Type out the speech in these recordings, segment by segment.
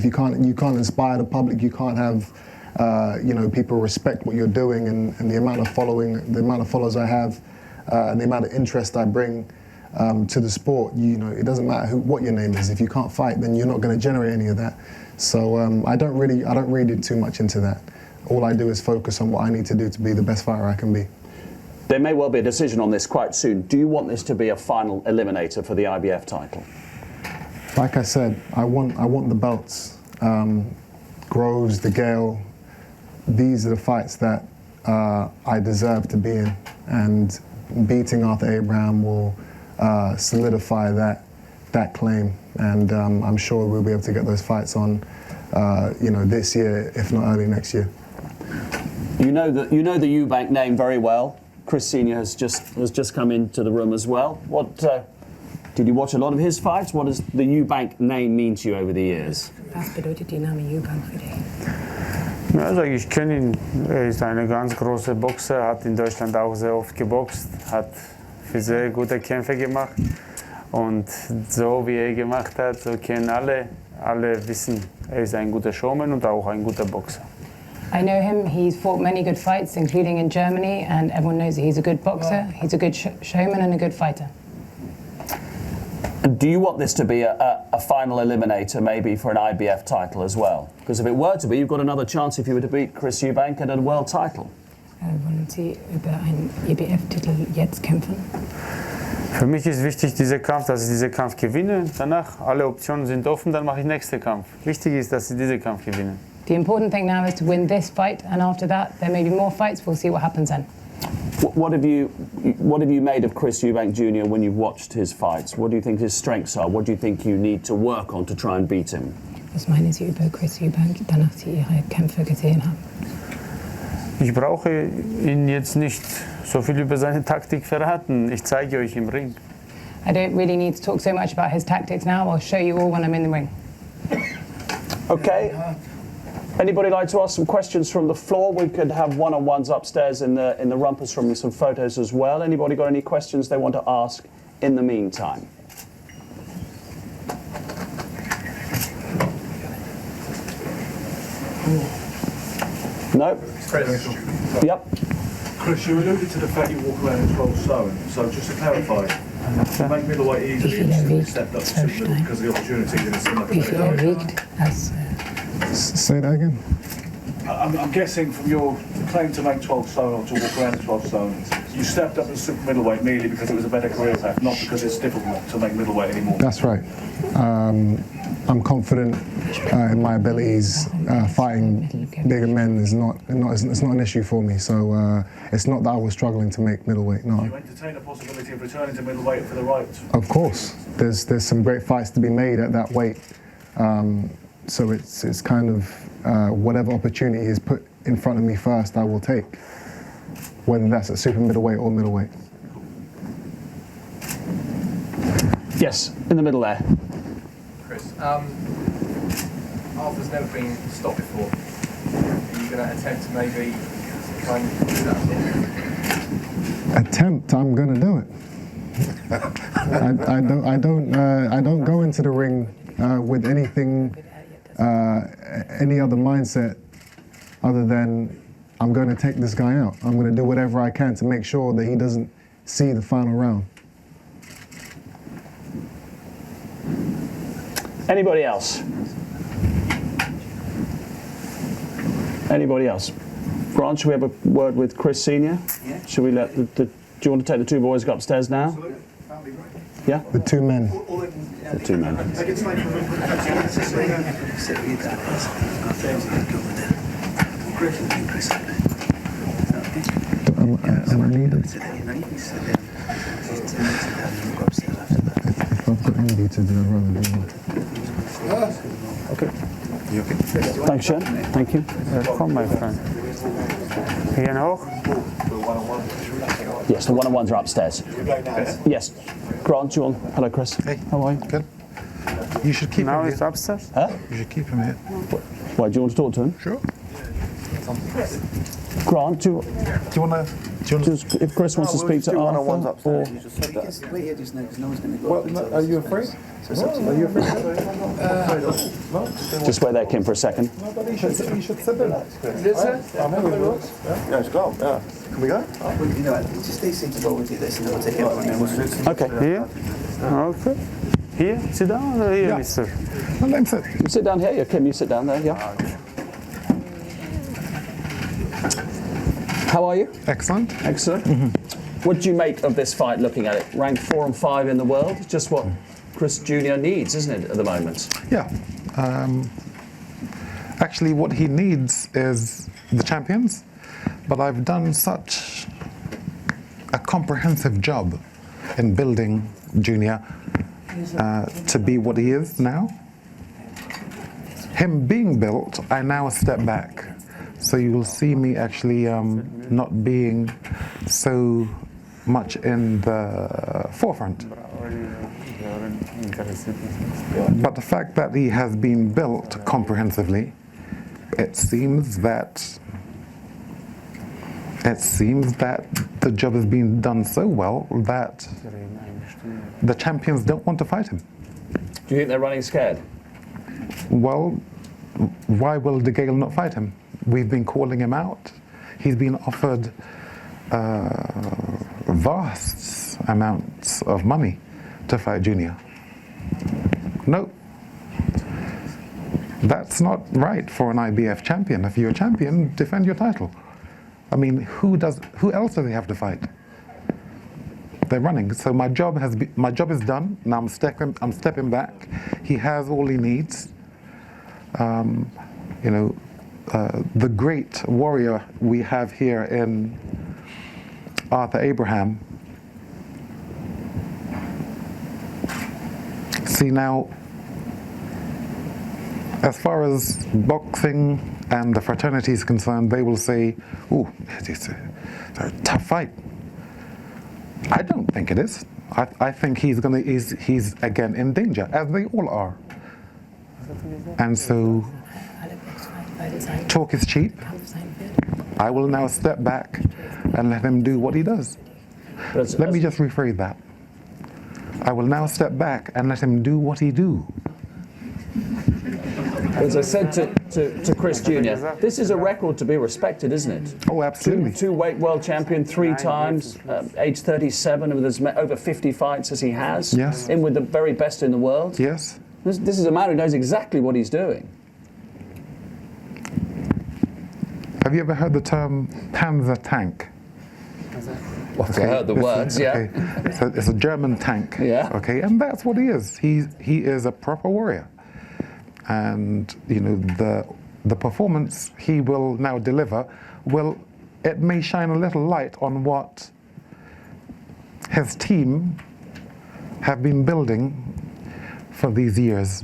you can't inspire the public, you can't have people respect what you're doing and the amount of followers I have, and the amount of interest I bring to the sport. It doesn't matter what your name is. If you can't fight, then you're not going to generate any of that. So I don't really read too much into that. All I do is focus on what I need to do to be the best fighter I can be. There may well be a decision on this quite soon. Do you want this to be a final eliminator for the IBF title? Like I said, I want the belts. Groves, De Gale, these are the fights that I deserve to be in, and beating Arthur Abraham will solidify that claim, and I'm sure we'll be able to get those fights on, this year, if not early next year. You know the Eubank name very well. Chris Senior has just come into the room as well. What did you watch a lot of his fights? What does the Eubank name mean to you over the years? Was bedeutet die Name Eubank für dich? Also ich kenne ihn. Er ist eine ganz große Boxer, hat in Deutschland auch sehr oft geboxt, hat für sehr gute Kämpfe gemacht. Und so wie er gemacht hat, so kennen alle wissen, er ist ein guter Showman und auch ein guter Boxer. I know him. He's fought many good fights, including in Germany, and everyone knows that he's a good boxer, he's a good showman and a good fighter. And do you want this to be a final eliminator, maybe for an IBF title as well? Because if it were to be, you've got another chance if you were to beat Chris Eubank at a world title. Wollen Sie über einen IBF-Titel jetzt kämpfen? Für mich ist wichtig dieser Kampf, dass ich diesen Kampf gewinne. Danach, alle Optionen sind offen, dann mache ich den nächsten Kampf. Wichtig ist, dass ich diesen Kampf gewinne. The important thing now is to win this fight, and after that, there may be more fights. We'll see what happens then. What have you made of Chris Eubank Jr. when you've watched his fights? What do you think his strengths are? What do you think you need to work on to try and beat him? Was meinen Sie über Chris Eubank, danach Sie Ihre Kämpfe gesehen haben? Ich brauche Ihnen jetzt nicht so viel über seine Taktik verraten. Ich zeige euch im Ring. I don't really need to talk so much about his tactics now. I'll show you all when I'm in the ring. Okay. Anybody like to ask some questions from the floor? We could have one-on-ones upstairs in the rumpus from some photos as well. Anybody got any questions they want to ask in the meantime? No? Chris. Yep. Chris, you alluded to the fact you walk around in 12 stone. So just to clarify, to make middleweight easily, you stepped up to super middle because of the opportunities in a similar Wie viel er wiegt als Say that again. I'm guessing from your claim to make 12 stone or to walk around in 12 stone, you stepped up to super middleweight merely because it was a better career path, not because it's difficult to make middleweight anymore. That's right. I'm confident in my abilities. Fighting bigger men is not an issue for me. So it's not that I was struggling to make middleweight. No. Do you entertain the possibility of returning to middleweight for the right? Of course. There's some great fights to be made at that weight. So it's kind of whatever opportunity is put in front of me first, I will take, whether that's at super middleweight or middleweight. Yes, in the middle there. Chris, Arthur's never been stopped before. Are you going to attempt to maybe try and do that? Attempt? I'm going to do it. I don't go into the ring with anything, any other mindset other than I'm going to take this guy out. I'm going to do whatever I can to make sure that he doesn't see the final round. Anybody else? Anybody else? Grant, should we have a word with Chris Senior? Yeah. Should we let do you want to take the two boys go upstairs now? Absolutely. That'd be great. Yeah? The two men. The two men. Am I needed? If I've got envy to do, I'd rather do it. Okay. You okay? Thanks, Sean. Thank you. Come, my friend. Again, hoch? Yes, the one-on-ones are upstairs. Yes. Grant, you on? Hello, Chris. Hey. How are you? Good. You should keep Now him it's here. upstairs? Huh? You should keep him here. Why, do you want to talk to him? Sure. Grant, do you... Do you want to If Chris wants to speak to Arthur, or Wait here just now, because no one's going to go. Well, are you afraid? Are you afraid? just wait there, Kim, for a second. You should sit there. I'm happy with it. Yeah, let's go. Yeah. Can we go? You know what? Just stay seated while we do this, and then we'll take it out. And then we'll Okay. Here? Okay. Here? Sit down or here, mister? Well, let him sit. You sit down here. Yeah, Kim, you sit down there. Yeah. How are you? Excellent. Excellent. What do you make of this fight? Looking at it, ranked 4 and 5 in the world, just what Chris Jr. needs, isn't it, at the moment? Yeah. Actually, what he needs is the champions, but I've done such a comprehensive job in building Junior to be what he is now. Him being built, I now step back. So you will see me actually not being so much in the forefront. But the fact that he has been built comprehensively, it seems that the job has been done so well that the champions don't want to fight him. Do you think they're running scared? Well, why will De Gale not fight him? We've been calling him out. He's been offered vast amounts of money to fight Junior. No, that's not right for an IBF champion. If you're a champion, defend your title. I mean, who else do they have to fight? They're running. So my job is done. Now I'm stepping back. He has all he needs. The great warrior we have here in Arthur Abraham. See now, as far as boxing and the fraternity is concerned, they will say, "Ooh, it's a tough fight." I don't think it is. I think he's again in danger, as they all are. And so, talk is cheap. I will now step back and let him do what he does. Let me just rephrase that. I will now step back and let him do what he do. As I said to Chris Jr., this is a record to be respected, isn't it? Oh, absolutely. Two-weight world champion 3 times, age 37, and there's over 50 fights as he has. Yes. In with the very best in the world. Yes. This is a man who knows exactly what he's doing. Have you ever heard the term Panzer tank? Well, I heard the words, yeah. Okay. So it's a German tank. Yeah. Okay, and that's what he is. He is a proper warrior. And the performance he will now deliver it may shine a little light on what his team have been building for these years.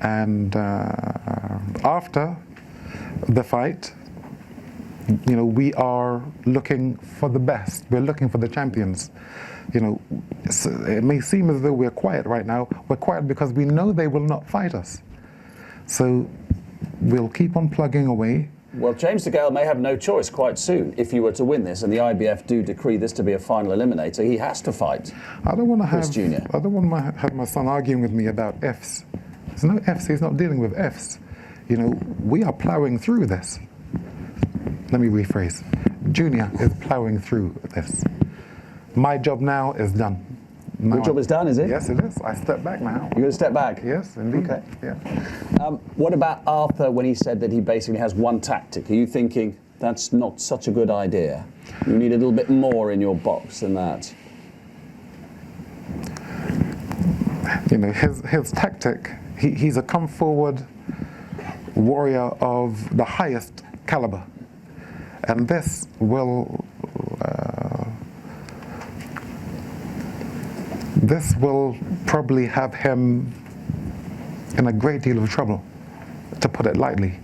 And after the fight, we are looking for the best. We're looking for the champions. It may seem as though we're quiet right now. We're quiet because we know they will not fight us. So we'll keep on plugging away. Well, James De Gale may have no choice quite soon if you were to win this, and the IBF do decree this to be a final eliminator. He has to fight. I don't want to Chris Jr. I don't want to have my son arguing with me about Fs. There's no Fs. He's not dealing with Fs. We are plowing through this. Let me rephrase. Junior is plowing through this. My job now is done. Your job is done, is it? Yes, it is. I step back now. You're going to step back? Yes, indeed. Okay. Yeah. What about Arthur when he said that he basically has one tactic? Are you thinking that's not such a good idea? You need a little bit more in your box than that. His tactic, he's a come forward warrior of the highest caliber. And this will probably have him in a great deal of trouble, to put it lightly.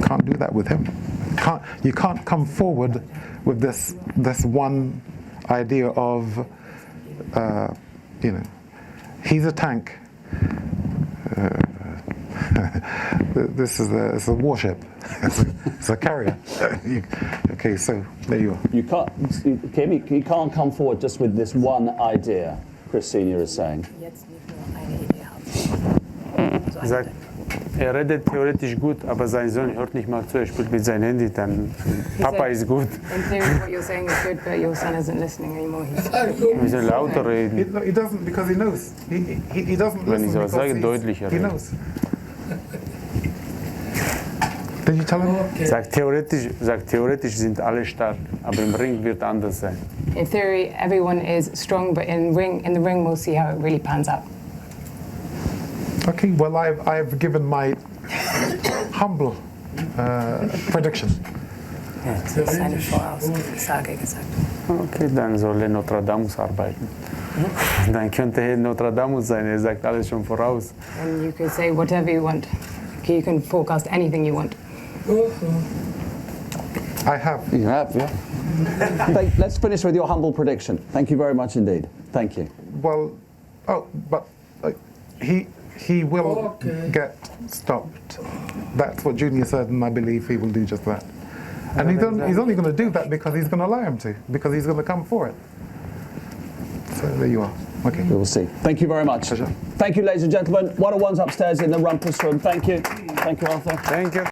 Can't do that with him. You can't come forward with this one idea of, he's a tank. This is it's a warship. It's a carrier. Okay, so there you are. You can't, Kim, you can't come forward just with this one idea, Chris Senior is saying. Jetzt nicht nur eine Idee haben. Er sagt, er redet theoretisch gut, aber sein Sohn hört nicht mal zu, er spielt mit seinem Handy, dann Papa ist gut. In theory, what you're saying is good, but your son isn't listening anymore. Wir müssen lauter reden. He doesn't because he knows. He doesn't Wenn ich listen so sage, because deutlicher he reden. knows. Did you tell him? Sagt theoretisch sind alle stark, aber im Ring wird anders sein. In theory, everyone is strong, but in the ring, we'll see how it really pans out. Okay, well, I've given my humble prediction. Das ist eine Voraussage gesagt. Okay, dann soll er Nostradamus arbeiten. Dann könnte er Nostradamus sein, er sagt alles schon voraus. And you can say whatever you want. Okay, you can forecast anything you want. I have. You have, yeah. Let's finish with your humble prediction. Thank you very much indeed. Thank you. Well, but he will get stopped. That's what Junior said, and I believe he will do just that. And he's only going to do that because he's going to allow him to, because he's going to come for it. So there you are. Okay. We will see. Thank you very much. Pleasure. Thank you, ladies and gentlemen. 101's upstairs in the rumpus room. Thank you. Thank you, Arthur. Thank you.